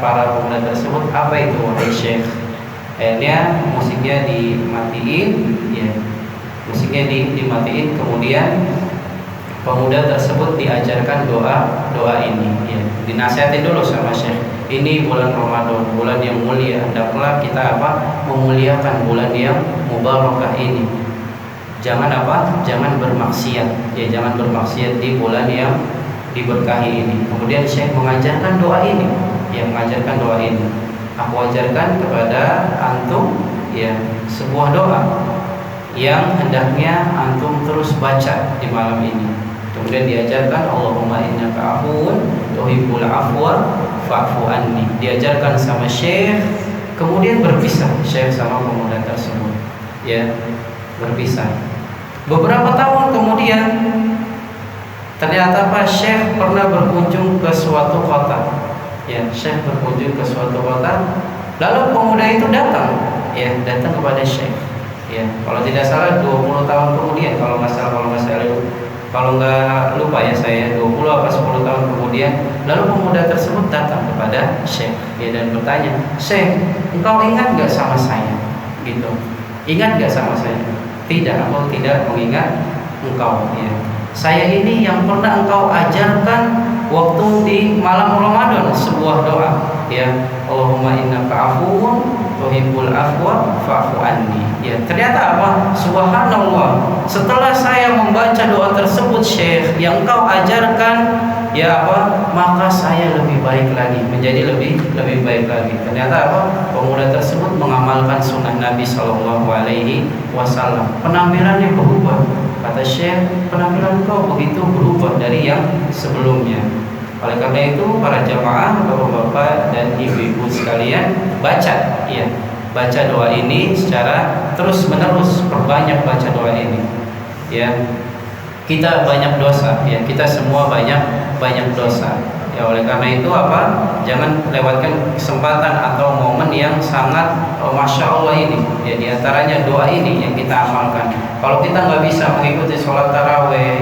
para pemuda tersebut, apa itu wahai Syekh? Akhirnya musiknya dimatiin ya, dimatiin. Kemudian pemuda tersebut diajarkan doa ini ya, dinasihatin dulu sama Syekh, ini bulan Ramadan, bulan yang mulia, hendaklah kita memuliakan bulan yang mubarakah ini. Jangan bermaksiat ya, jangan bermaksiat di bulan yang diberkahi ini. Kemudian Syekh mengajarkan doa ini ya, aku ajarkan kepada antum ya sebuah doa yang hendaknya antum terus baca di malam ini. Kemudian diajarkan, Allahumma innaka afuwun tuhibbul afwa fa'fu anni. Diajarkan sama Syekh. Kemudian berpisah Syekh sama pemuda tersebut ya, berpisah. Beberapa tahun kemudian ternyata Syekh pernah berkunjung ke suatu kota ya, lalu pemuda itu datang kepada Syekh ya, kalau tidak salah 20 tahun kemudian, kalau nggak lupa ya saya, 20 atau 10 tahun kemudian, lalu pemuda tersebut datang kepada Syekh ya, dan bertanya, Syekh, engkau ingat nggak sama saya? Gitu. Ingat nggak sama saya? Tidak, aku tidak mengingat engkau ya. Saya ini yang pernah engkau ajarkan waktu di malam Ramadan, sebuah doa ya, Allahumma innaka afuwun tuhibbul afwa fa'fu anni ya. Ternyata subhanallah, setelah saya membaca doa tersebut Syekh yang engkau ajarkan ya maka saya lebih baik lagi, menjadi lebih baik lagi. Ternyata pemuda tersebut mengamalkan sunnah Nabi Shallallahu Alaihi Wasallam. Penampilannya berubah. Kata Syekh, penampilan kau begitu berubah dari yang sebelumnya. Oleh karena itu para jamaah, bapak-bapak dan ibu-ibu sekalian, baca doa ini secara terus menerus, perbanyak baca doa ini ya. Kita banyak dosa ya, kita semua banyak dosa ya. Oleh karena itu jangan lewatkan kesempatan atau momen yang sangat masya Allah ini ya, diantaranya doa ini yang kita amalkan. Kalau kita nggak bisa mengikuti sholat taraweh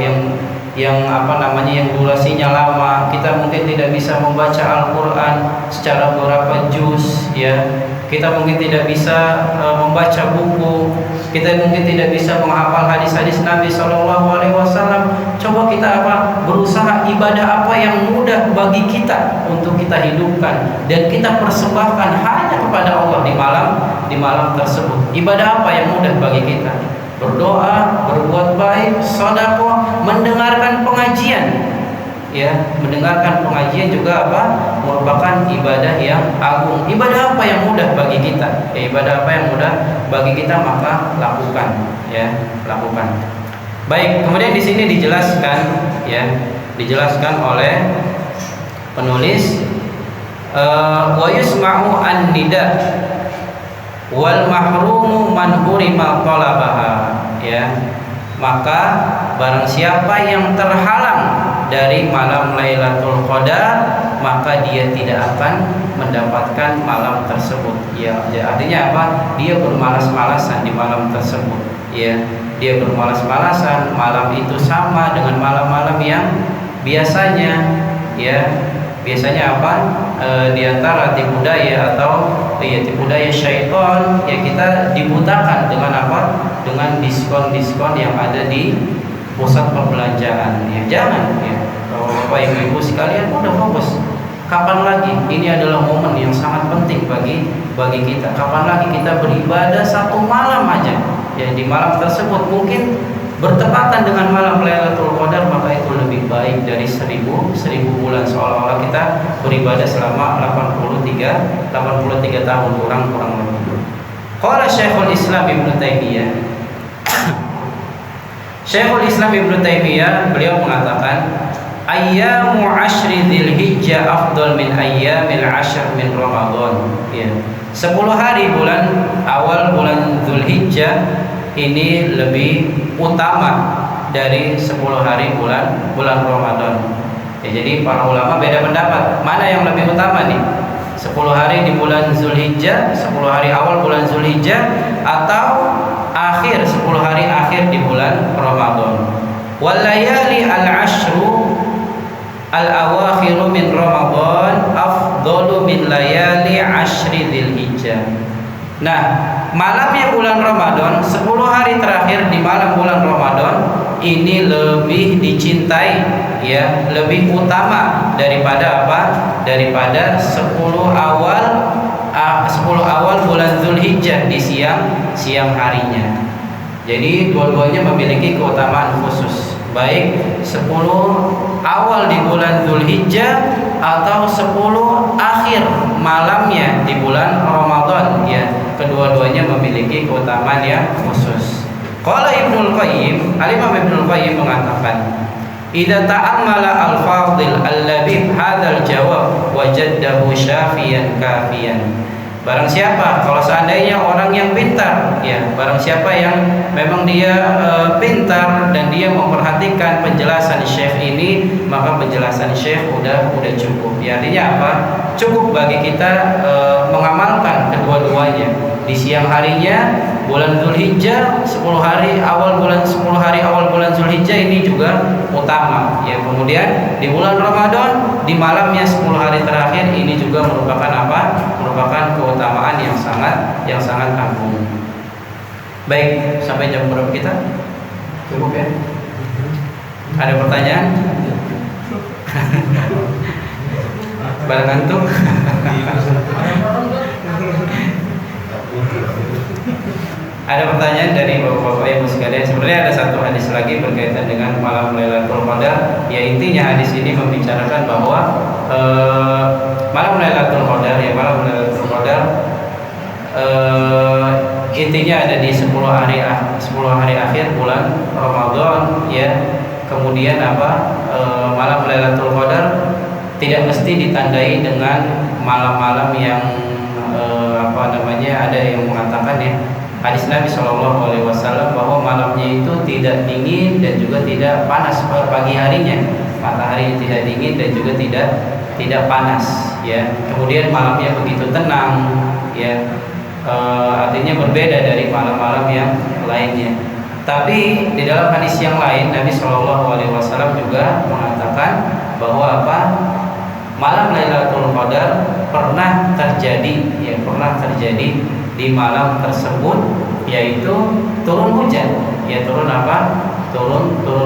yang durasinya lama, kita mungkin tidak bisa membaca Al-Quran secara beberapa juz ya, kita mungkin tidak bisa membaca buku, kita mungkin tidak bisa menghafal hadis-hadis Nabi SAW. Coba kita berusaha ibadah apa yang mudah bagi kita untuk kita hidupkan dan kita persembahkan hanya kepada Allah di malam tersebut. Ibadah apa yang mudah bagi kita? Berdoa, berbuat baik, sedekah, mendengarkan pengajian ya. Mendengarkan pengajian juga merupakan ibadah yang agung. Ibadah apa yang mudah bagi kita? Ya, ibadah apa yang mudah bagi kita, maka lakukan ya, lakukan. Baik, kemudian di sini dijelaskan oleh penulis wa yusma'u an-nida wal mahrumu man hurima talabaha ya. Maka barang siapa yang terhalang dari malam Lailatul Qadar, maka dia tidak akan mendapatkan malam tersebut ya. Artinya dia bermalas-malasan di malam tersebut ya. Dia bermalas-malasan, malam itu sama dengan malam-malam yang biasanya ya biasanya apa? Di antara tipu daya atau tipu daya syaitan, ya kita dibutakan dengan apa? Dengan diskon-diskon yang ada di pusat perbelanjaan. Ya jangan ya. Kalau Bapak Ibu sekalian udah fokus. Kapan lagi? Ini adalah momen yang sangat penting bagi kita. Kapan lagi kita beribadah satu malam aja? Ya di malam tersebut mungkin bertepatan dengan malam Lailatul Qadar, maka itu lebih baik dari 1000 bulan, seolah-olah kita beribadah selama 83 tahun kurang lebih. Qala Syekhul Islam Ibnu Taimiyah. Syekhul Islam Ibnu Taimiyah beliau mengatakan, ayyamu ashri Dzulhijjah afdal min ayyamil ashr min Ramadan. Ya. 10 hari awal bulan Dzulhijjah ini lebih utama dari 10 hari bulan Ramadan. Ya, jadi para ulama beda pendapat, mana yang lebih utama nih? 10 hari di bulan Dzulhijjah, 10 hari awal bulan Dzulhijjah, atau 10 hari akhir di bulan Ramadan. Wal layali al-ashru al-awakhiru min Ramadan afdalu min layali ashri Dzulhijjah. Nah, malamnya bulan Ramadan, 10 hari terakhir di malam bulan Ramadan ini lebih dicintai, ya, lebih utama daripada apa? Daripada 10 awal bulan Dzulhijjah di siang harinya. Jadi dua-duanya memiliki keutamaan khusus, baik 10 awal di bulan Dzulhijjah atau 10 akhir malamnya di bulan Ramadan, ya, kedua-duanya memiliki keutamaan yang khusus. Qala Ibnul Qayyim, Al-Imam Ibnul Qayyim mengatakan, idza ta'ammala al-fadil alladhi hadzal jawab wajadahu syafiyan kafiyan. Barang siapa, kalau seandainya orang yang pintar, ya, barang siapa yang memang dia pintar dan dia memperhatikan penjelasan Syekh ini, maka penjelasan Syekh udah cukup. Ya, artinya apa? Cukup bagi kita mengamalkan kedua-duanya. Di siang harinya bulan Dzulhijjah, 10 hari awal bulan Dzulhijjah ini juga utama, ya. Kemudian di bulan Ramadan, di malamnya 10 hari terakhir ini juga merupakan apa? Merupakan keutamaan yang sangat agung. Baik, sampai jam berapa kita? Cukup ya? Ada pertanyaan? Barang ngantuk? Ada pertanyaan dari Bapak Ibu sekalian. Sebenarnya ada satu hadis lagi berkaitan dengan malam Lailatul Qadar. Ya, intinya hadis ini membicarakan bahwa malam Lailatul Qadar, ya, malam Lailatul Qadar intinya ada di 10 hari akhir bulan Ramadan, ya. Kemudian malam Lailatul Qadar tidak mesti ditandai dengan malam-malam yang ada yang mengatakan, ya, hadis Nabi SAW bahwa malamnya itu tidak dingin dan juga tidak panas pagi harinya. Matahari tidak dingin dan juga tidak panas, ya. Kemudian malamnya begitu tenang, ya. Artinya berbeda dari malam-malam yang lainnya. Tapi di dalam hadis yang lain Nabi SAW juga mengatakan bahwa malam Lailatul Qadar pernah terjadi di malam tersebut, yaitu turun hujan. Ya, turun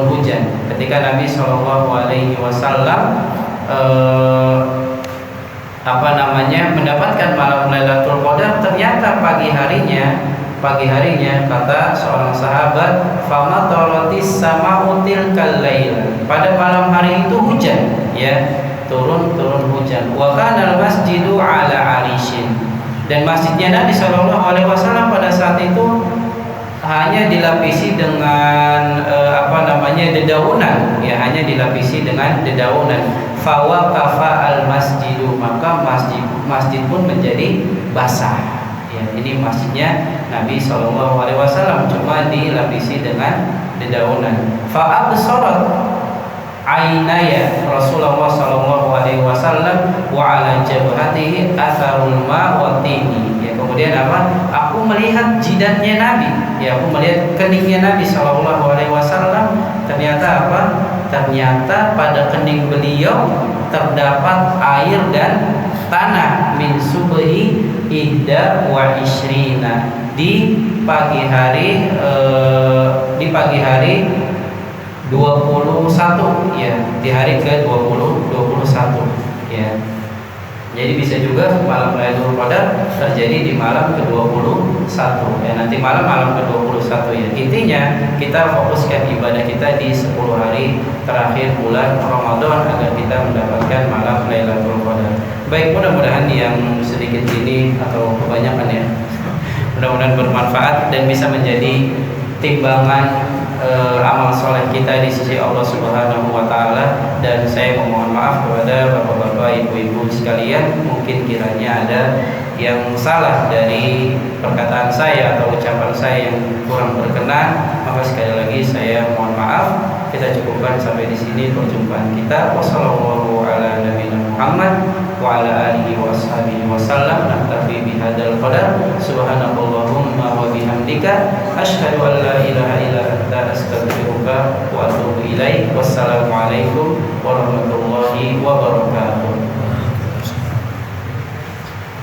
hujan. Ketika Nabi SAW mendapatkan malam Lailatul Qadar, ternyata pagi harinya kata seorang sahabat, famataratis sama'u tilkal lail, pada malam hari itu hujan, ya, turun hujan. Wa kana al-masjidu ala arishin, dan masjidnya Nabi SAW pada saat itu hanya dilapisi dengan dedaunan, ya, hanya dilapisi dengan dedaunan. Fawaqafa al-masjidu, maka masjid pun menjadi basah. Ya, ini masjidnya Nabi SAW cuma dilapisi dengan dedaunan. Fa absarat ainaya Rasulullah SAW wa ala jabhatihi atharul ma wa tini. Ya, kemudian aku melihat jidatnya Nabi, ya, aku melihat keningnya Nabi SAW, ternyata ternyata pada kening beliau terdapat air dan tanah min subhi ihda wa ishrina di pagi hari 21 ya, di hari ke-21 ya. Jadi bisa juga malam Lailatul Qadar terjadi di malam ke-21 ya, nanti malam ke-21 ya. Intinya kita fokuskan ibadah kita di 10 hari terakhir bulan Ramadan agar kita mendapatkan malam Lailatul Qadar. Baik, mudah-mudahan yang sedikit ini atau kebanyakan ya, mudah-mudahan bermanfaat dan bisa menjadi timbangan amal soleh kita di sisi Allah Subhanahu wa taala. Dan saya memohon maaf kepada bapak-bapak, ibu-ibu sekalian, mungkin kiranya ada yang salah dari perkataan saya atau ucapan saya yang kurang berkenan, maka sekali lagi saya mohon maaf. Kita cukupkan sampai di sini perjumpaan kita. Wassallallahu ala nabiyina Muhammad wa ala alihi washabihi wasallam. Naktafi bihadzal qadar. Subhanakallahumma wa bihamdika asyhadu an la ilaha illa anta astaghfiruka wa atubu ilaik. Wassalamualaikum warahmatullahi wabarakatuh.